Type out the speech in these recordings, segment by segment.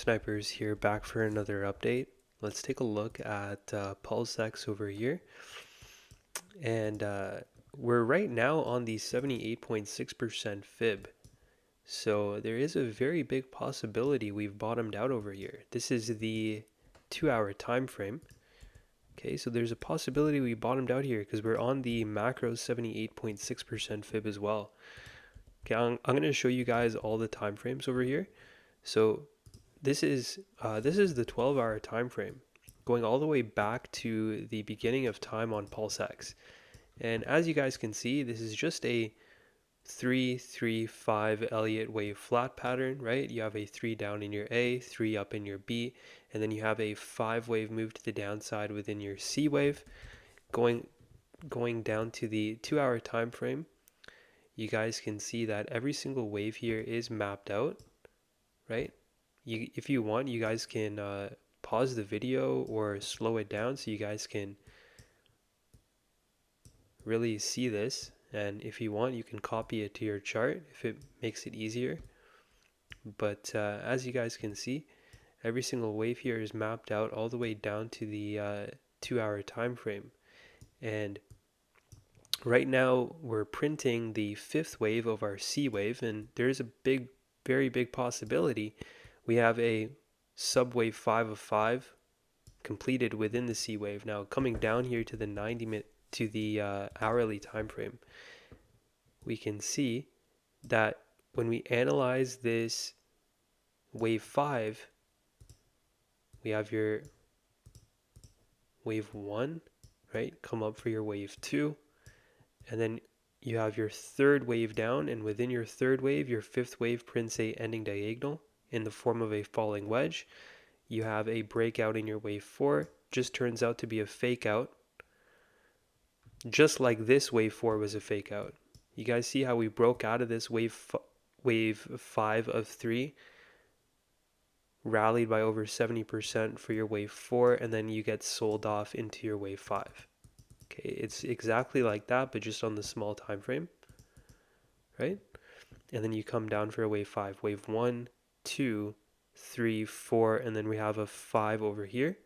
Snipers here, back for another update. Let's take a look at PulseX over here. And we're right now on the 78.6% fib. So there is a very big possibility we've bottomed out over here. This is the 2-hour time frame. Okay, so there's a possibility we bottomed out here because we're on the macro 78.6% fib as well. Okay, I'm going to show you guys all the time frames over here. So this is the 12-hour time frame, going all the way back to the beginning of time on PulseX. And as you guys can see, this is just a 3-3-5 Elliott wave flat pattern, right? You have a 3 down in your A, 3 up in your B, and then you have a 5 wave move to the downside within your C wave. Going down to the 2-hour time frame, you guys can see that every single wave here is mapped out, right? If you want, you guys can pause the video or slow it down so you guys can really see this. And if you want, you can copy it to your chart if it makes it easier. But as you guys can see, every single wave here is mapped out all the way down to the 2-hour time frame. And right now we're printing the 5th wave of our C wave, and there's a very big possibility we have a subwave 5 of 5 completed within the C wave. Now coming down here to the 90-minute to the hourly time frame, we can see that when we analyze this wave 5, we have your wave 1, right? Come up for your wave 2, and then you have your 3rd wave down, and within your 3rd wave, your 5th wave prints a ending diagonal in the form of a falling wedge. You have a breakout in your wave 4, just turns out to be a fake out, just like this wave 4 was a fake out. You guys see how we broke out of this wave 5 of 3, rallied by over 70% for your wave 4, and then you get sold off into your wave 5. Okay, it's exactly like that, but just on the small time frame, right? And then you come down for a wave 5, wave 1, 2, 3, 4, and then we have a 5 over here.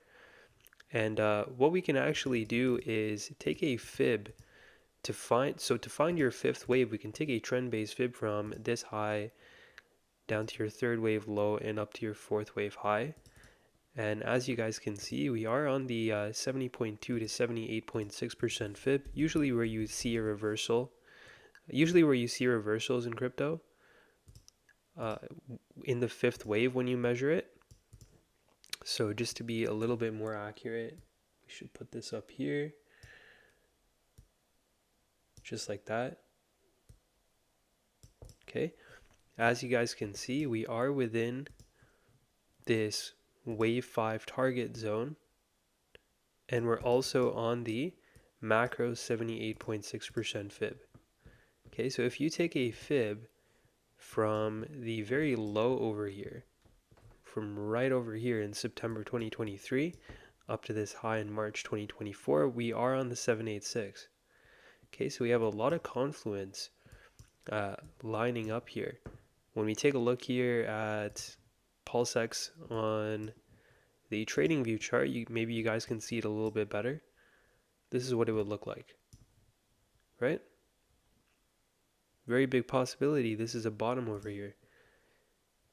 And what we can actually do is take a fib to find your 5th wave. We can take a trend-based fib from this high down to your 3rd wave low and up to your 4th wave high. And as you guys can see, we are on the 70.2 to 78.6% fib. Usually where you see reversals in crypto, in the 5th wave when you measure it. So just to be a little bit more accurate, we should put this up here, just like that. Okay, as you guys can see, we are within this wave 5 target zone, and we're also on the macro 78.6% fib. Okay, so if you take a fib from the very low over here, from right over here in September 2023 up to this high in March 2024, we are on the 786. Okay, so we have a lot of confluence lining up here. When we take a look here at PulseX on the trading view chart, maybe you guys can see it a little bit better. This is what it would look like, right? Very big possibility this is a bottom over here,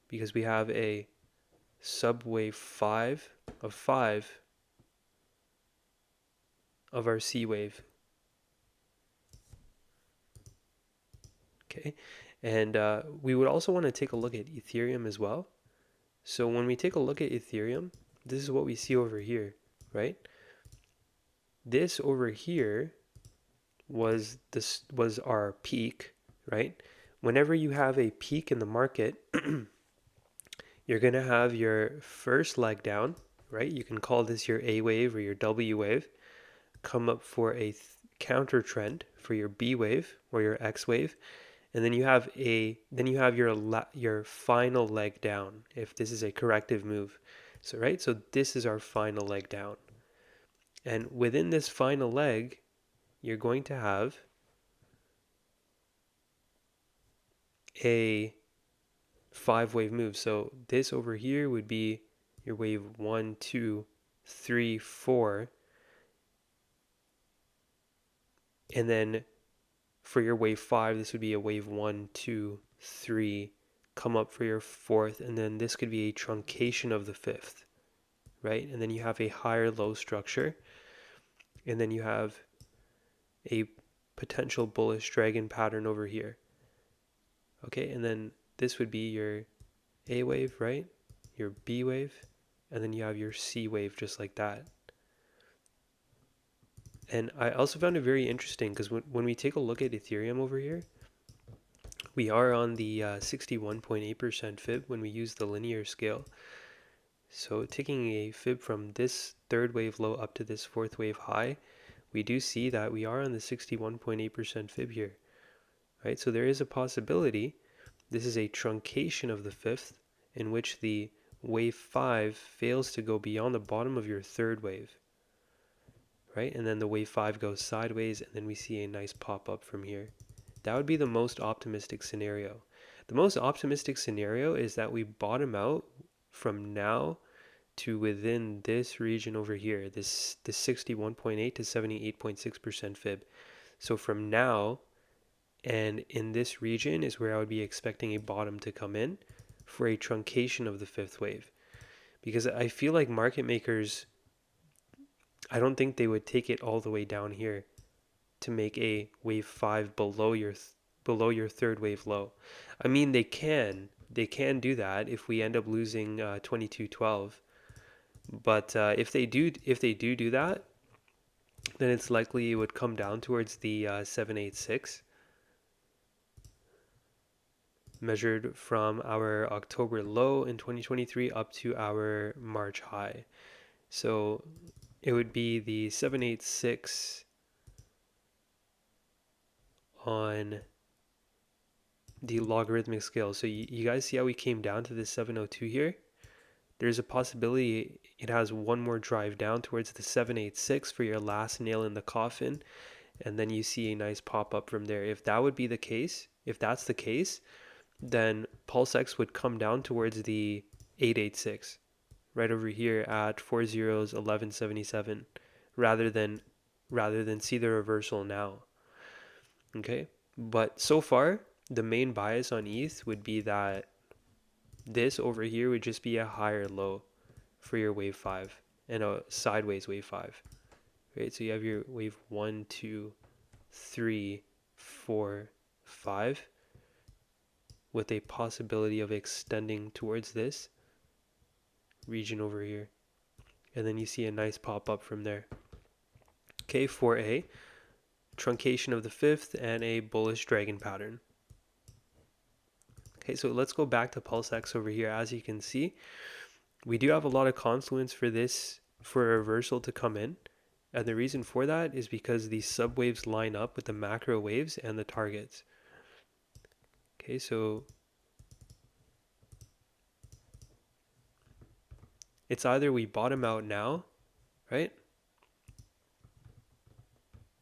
because we have a subwave 5 of 5 of our C wave. Okay, and we would also want to take a look at Ethereum as well. So when we take a look at Ethereum, this is what we see over here, right? This over here was our peak, right? Whenever you have a peak in the market, you're going to have your first leg down, right? You can call this your A wave or your W wave. Come up for a counter trend for your B wave or your X wave, and then you have your final leg down if this is a corrective move. So right, so this is our final leg down, and within this final leg, you're going to have a 5 wave move. So this over here would be your wave 1, 2, 3, 4. And then for your wave 5, this would be a wave 1, 2, 3, come up for your 4th, and then this could be a truncation of the 5th, right? And then you have a higher low structure, and then you have a potential bullish dragon pattern over here. Okay, and then this would be your A wave, right? Your B wave, and then you have your C wave just like that. And I also found it very interesting because when we take a look at Ethereum over here, we are on the 61.8% fib when we use the linear scale. So taking a fib from this third wave low up to this fourth wave high, we do see that we are on the 61.8% fib here, right? So there is a possibility this is a truncation of the fifth in which the wave 5 fails to go beyond the bottom of your third wave, right? And then the wave 5 goes sideways, and then we see a nice pop up from here. That would be the most optimistic scenario. The most optimistic scenario is that we bottom out from now to within this region over here, this 61.8 to 78.6% fib. So from now and in this region is where I would be expecting a bottom to come in for a truncation of the fifth wave. Because I feel like market makers, I don't think they would take it all the way down here to make a wave 5 below your third wave low. I mean, they can do that if we end up losing 2212. But if they do that, then it's likely it would come down towards the 786 measured from our October low in 2023 up to our March high. So it would be the 786 on the logarithmic scale. So you guys see how we came down to the 702 here? There's a possibility it has one more drive down towards the 786 for your last nail in the coffin, and then you see a nice pop up from there. If that would be the case, if that's the case, then PulseX would come down towards the 886 right over here at 4 zeros 1177 rather than see the reversal now. Okay, but so far the main bias on ETH would be that this over here would just be a higher low for your wave 5 and a sideways wave 5, right? So you have your wave 1, 2, 3, 4, 5 with a possibility of extending towards this region over here, and then you see a nice pop up from there. Okay, for a truncation of the fifth and a bullish dragon pattern. Okay, so let's go back to PulseX over here. As you can see, we do have a lot of confluence for this, for a reversal to come in. And the reason for that is because these subwaves line up with the macro waves and the targets. Okay, so it's either we bottom out now, right?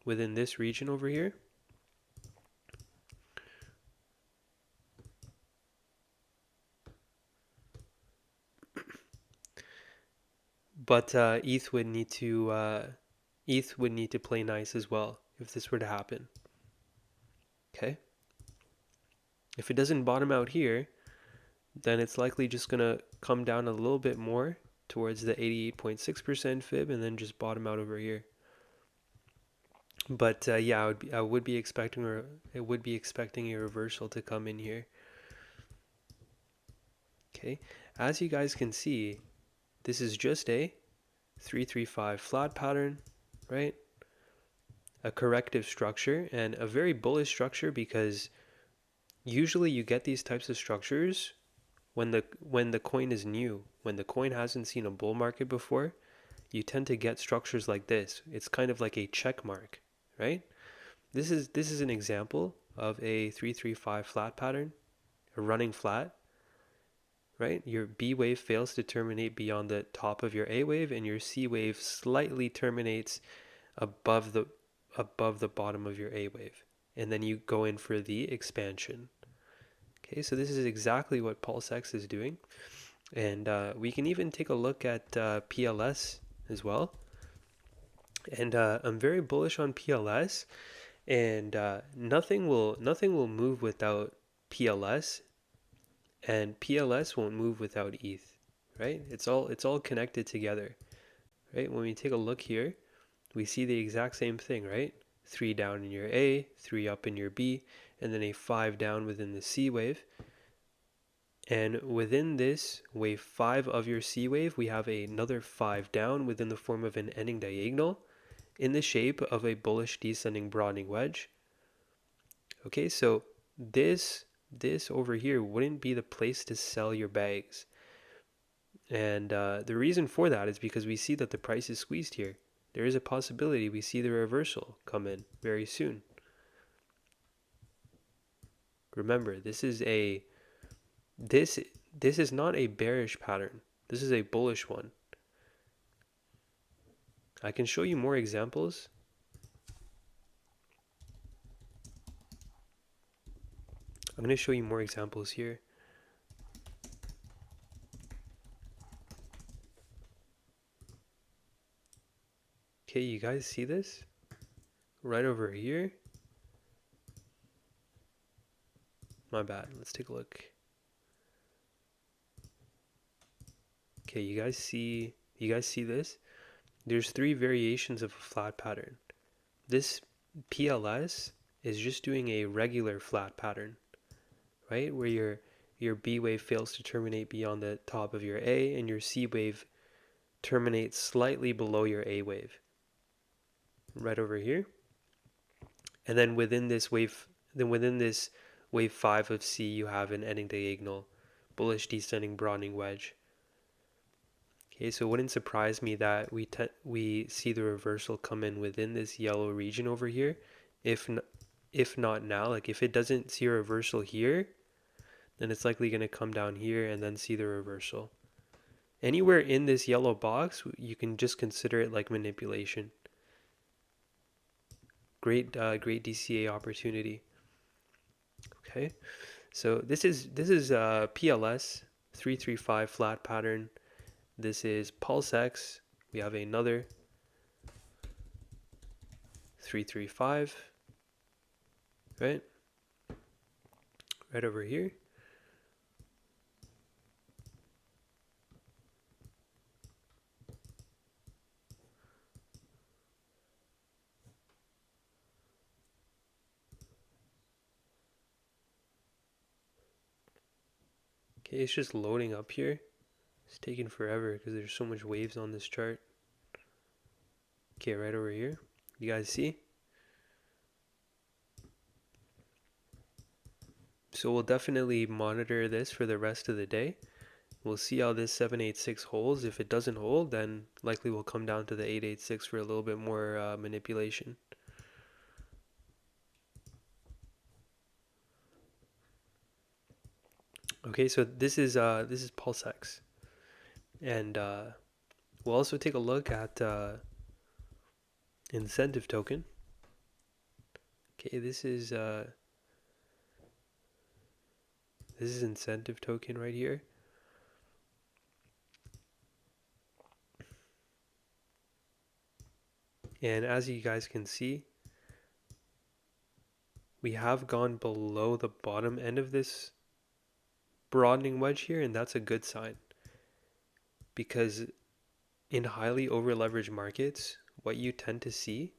Within this region over here. But ETH would need to play nice as well if this were to happen. Okay. If it doesn't bottom out here, then it's likely just gonna come down a little bit more towards the 88.6% fib and then just bottom out over here. But yeah, I would be expecting a reversal to come in here. Okay, as you guys can see, this is just a 335 flat pattern, right? A corrective structure and a very bullish structure, because usually you get these types of structures when the coin is new, when the coin hasn't seen a bull market before. You tend to get structures like this. It's kind of like a check mark, right? This is an example of a 335 flat pattern, a running flat, right? Your B wave fails to terminate beyond the top of your A wave, and your C wave slightly terminates above the bottom of your A wave, and then you go in for the expansion. Okay, so this is exactly what PulseX is doing. And we can even take a look at PLS as well. And I'm very bullish on PLS, and nothing will move without PLS, and PLS won't move without ETH, right? It's all connected together, right? When we take a look here, we see the exact same thing, right? 3 down in your A, 3 up in your B, and then a 5 down within the C wave. And within this wave 5 of your C wave, we have another 5 down within the form of an ending diagonal in the shape of a bullish descending broadening wedge. Okay, so this over here wouldn't be the place to sell your bags. And the reason for that is because we see that the price is squeezed here. There is a possibility we see the reversal come in very soon. Remember, this is not a bearish pattern. This is a bullish one. I can show you more examples. I'm going to show you more examples here. Okay, you guys see this? Right over here. My bad. Let's take a look. Okay, you guys see this? There's 3 variations of a flat pattern. This PLS is just doing a regular flat pattern, right? Where your B wave fails to terminate beyond the top of your A, and your C wave terminates slightly below your A wave. Right over here. And then within this wave 5 of C, you have an ending diagonal, bullish descending broadening wedge. Okay, so it wouldn't surprise me that we see the reversal come in within this yellow region over here. If not now, like if it doesn't see a reversal here, then it's likely going to come down here and then see the reversal. Anywhere in this yellow box, you can just consider it like manipulation. Great DCA opportunity. Okay, so this is PLS 335 flat pattern. This is PulseX. We have another 335, right over here. Okay, it's just loading up here. It's taking forever because there's so much waves on this chart. Okay, right over here. You guys see? So we'll definitely monitor this for the rest of the day. We'll see how this 786 holds. If it doesn't hold, then likely we'll come down to the 886 for a little bit more manipulation. Okay, so this is PulseX, and we'll also take a look at incentive token. Okay, this is incentive token right here. And as you guys can see, we have gone below the bottom end of this broadening wedge here, and that's a good sign. Because in highly over leveraged markets, what you tend to see,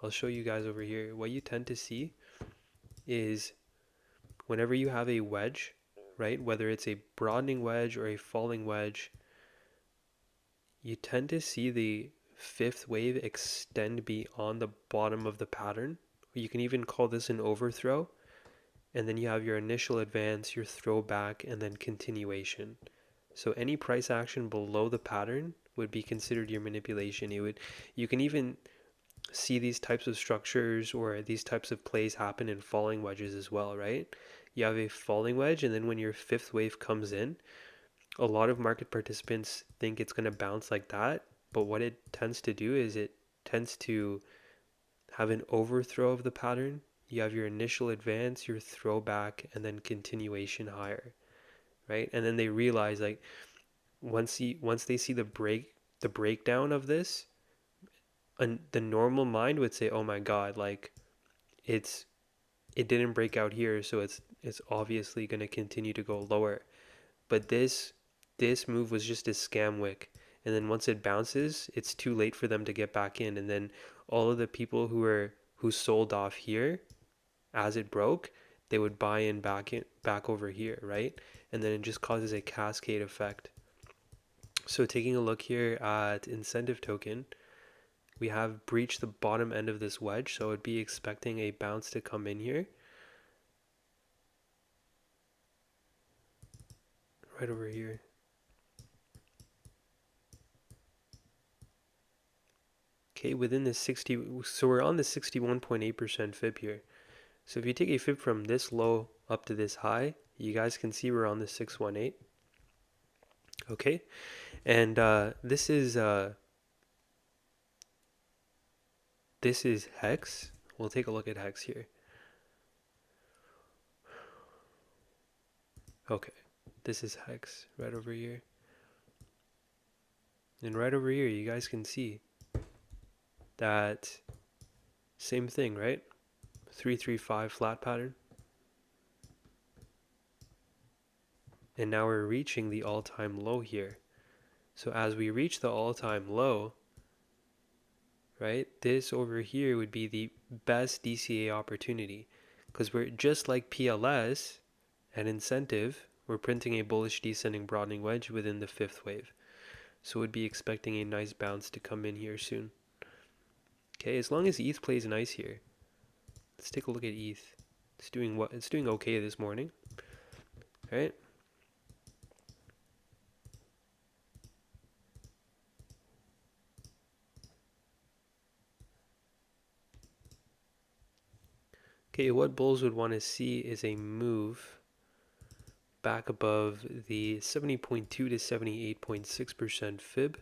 I'll show you guys over here, what you tend to see is whenever you have a wedge, right, whether it's a broadening wedge or a falling wedge, you tend to see the 5th wave extend beyond the bottom of the pattern. You can even call this an overthrow. And then you have your initial advance, your throwback, and then continuation. So any price action below the pattern would be considered your manipulation. You can even see these types of structures or these types of plays happen in falling wedges as well, right? You have a falling wedge, and then when your 5th wave comes in, a lot of market participants think it's going to bounce like that, but what it tends to do is it tends to have an overthrow of the pattern, you have your initial advance, your throwback, and then continuation higher, right? And then they realize like once they see the breakdown of this, and the normal mind would say, "Oh my God, like it's it didn't break out here, so it's obviously going to continue to go lower." But this move was just a scam wick, and then once it bounces, it's too late for them to get back in, and then all of the people who sold off here as it broke, they would buy in back over here, right? And then it just causes a cascade effect. So taking a look here at incentive token, we have breached the bottom end of this wedge, so I'd be expecting a bounce to come in here. Right over here. Okay, within the 60, so we're on the 61.8% fib here. So if you take a fib from this low up to this high, you guys can see we're on the 618. Okay, and this is hex. We'll take a look at hex here. Okay, this is hex right over here. And right over here, you guys can see that same thing, right? 335 flat pattern. And now we're reaching the all-time low here. So as we reach the all-time low, right, this over here would be the best DCA opportunity, because we're just like PLS and incentive, we're printing a bullish descending broadening wedge within the fifth wave. So we'd be expecting a nice bounce to come in here soon. Okay, as long as ETH plays nice here. Let's take a look at ETH. It's doing what? It's doing okay this morning. All right. Okay, what bulls would want to see is a move back above the 70.2 to 78.6% fib,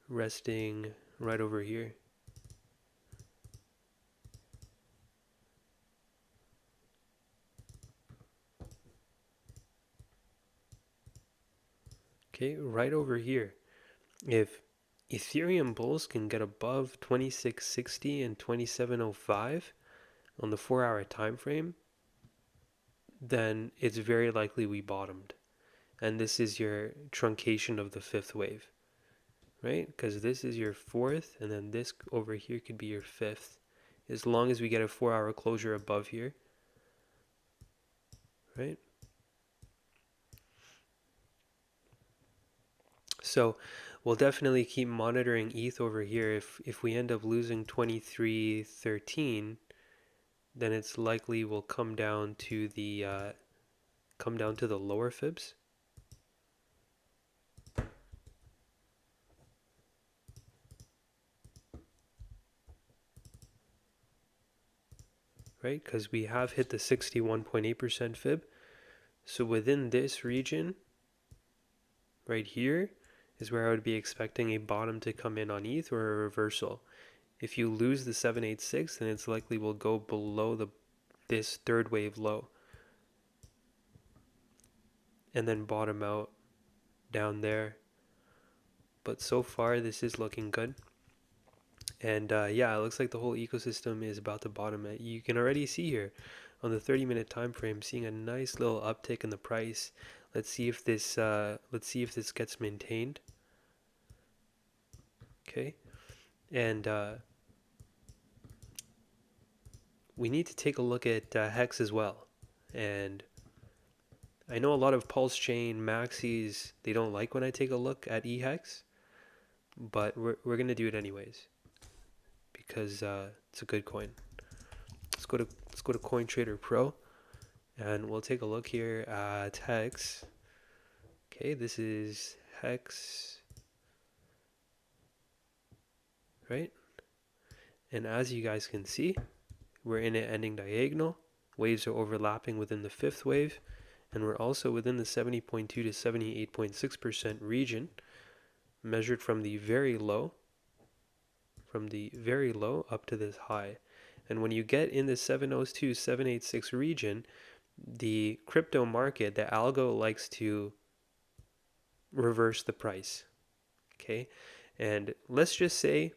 resting right over here. Okay, right over here. If Ethereum bulls can get above 2660 and 2705 on the 4-hour time frame, then it's very likely we bottomed. And this is your truncation of the fifth wave, right? Because this is your fourth, and then this over here could be your fifth, as long as we get a 4-hour closure above here, right? So we'll definitely keep monitoring ETH over here. If we end up losing 2313, then it's likely we'll come down to the lower fibs. Right, because we have hit the 61.8% fib. So within this region, right here, is where I would be expecting a bottom to come in on ETH or a reversal. If you lose the 786, then it's likely we'll go below this third wave low and then bottom out down there. But so far, this is looking good. And yeah, it looks like the whole ecosystem is about to bottom out. You can already see here on the 30-minute time frame, seeing a nice little uptick in the price. Let's see if this gets maintained. Okay, and we need to take a look at Hex as well. And I know a lot of Pulse Chain maxis, they don't like when I take a look at eHEX, but we're gonna do it anyways because it's a good coin. Let's go to CoinTrader Pro, and we'll take a look here at Hex. Okay, this is Hex, right? And as you guys can see, we're in an ending diagonal. Waves are overlapping within the fifth wave, and we're also within the 70.2 to 78.6% region, measured from the very low up to this high. And when you get in the 702, 786 region, the crypto market, the algo likes to reverse the price. Okay, and let's just say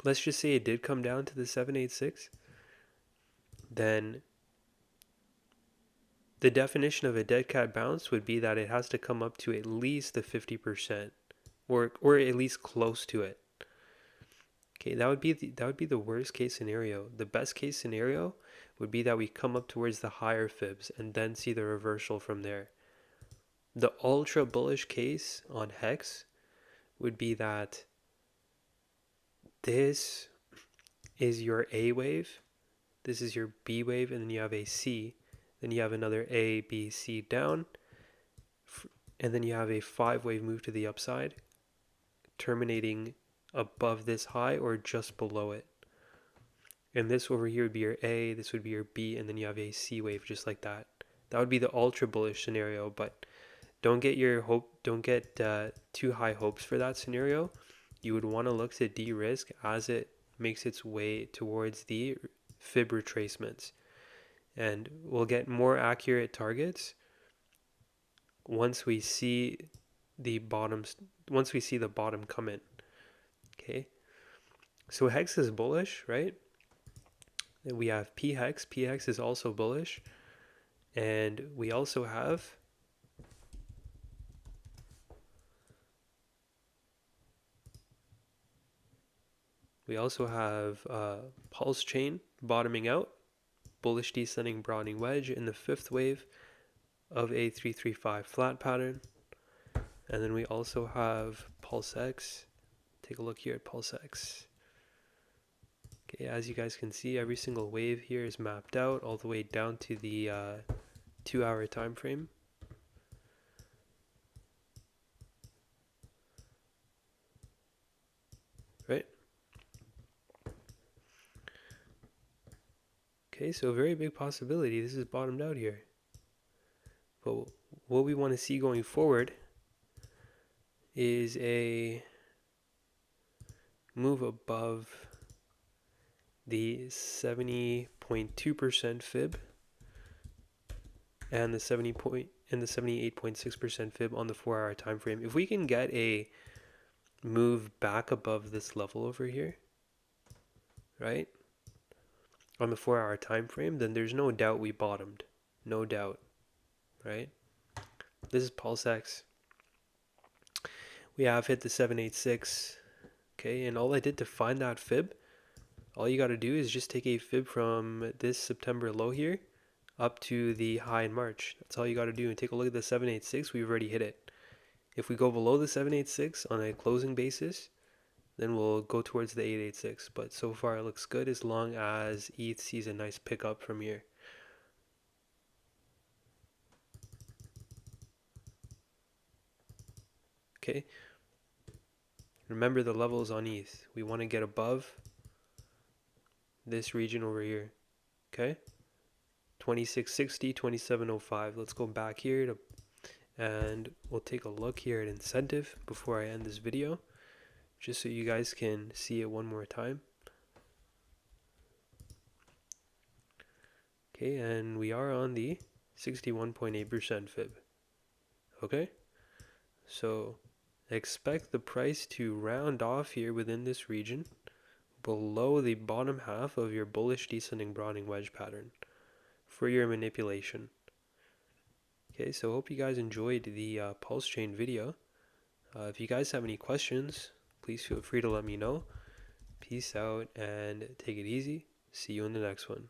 it did come down to the 786, then the definition of a dead cat bounce would be that it has to come up to at least the 50%, or at least close to it. Okay, that would be the worst case scenario. The best case scenario would be that we come up towards the higher fibs and then see the reversal from there. The ultra bullish case on HEX would be that this is your A wave, this is your B wave, and then you have a C, then you have another A, B, C down, and then you have a 5-wave move to the upside, terminating above this high or just below it. And this over here would be your A, this would be your B, and then you have a C wave just like that. That would be the ultra bullish scenario, but don't get too high hopes for that scenario. You would want to look to de-risk as it makes its way towards the fib retracements. And we'll get more accurate targets once we see the bottom come in. Okay, so HEX is bullish, right? And we have pHEX. pHEX is also bullish, and we also have pulse chain bottoming out, bullish descending broadening wedge in the 5th wave of a 335 flat pattern. And then we also have PulseX. Take a look here at PulseX. Okay, as you guys can see, every single wave here is mapped out all the way down to the 2-hour time frame. Right? Okay, so very big possibility this is bottomed out here. But what we want to see going forward is a move above the 70.2% fib and the 78.6% fib on the 4-hour time frame. If we can get a move back above this level over here, right, on the 4-hour time frame, then there's no doubt we bottomed. No doubt, right? This is PulseX. We have hit the 786, okay, and all I did to find that fib, all you got to do is just take a fib from this September low here up to the high in March. That's all you got to do. And take a look at the 786. We've already hit it. If we go below the 786 on a closing basis, then we'll go towards the 886. But so far it looks good as long as ETH sees a nice pickup from here. Okay. Remember the levels on ETH. We want to get above this region over here. Okay. 2660, 2705. Let's go back here and we'll take a look here at incentive before I end this video, just so you guys can see it one more time. Okay, and we are on the 61.8% fib. Okay, so expect the price to round off here within this region below the bottom half of your bullish descending broadening wedge pattern for your manipulation. Okay, so hope you guys enjoyed the pulse chain video. If you guys have any questions, please feel free to let me know. Peace out and take it easy. See you in the next one.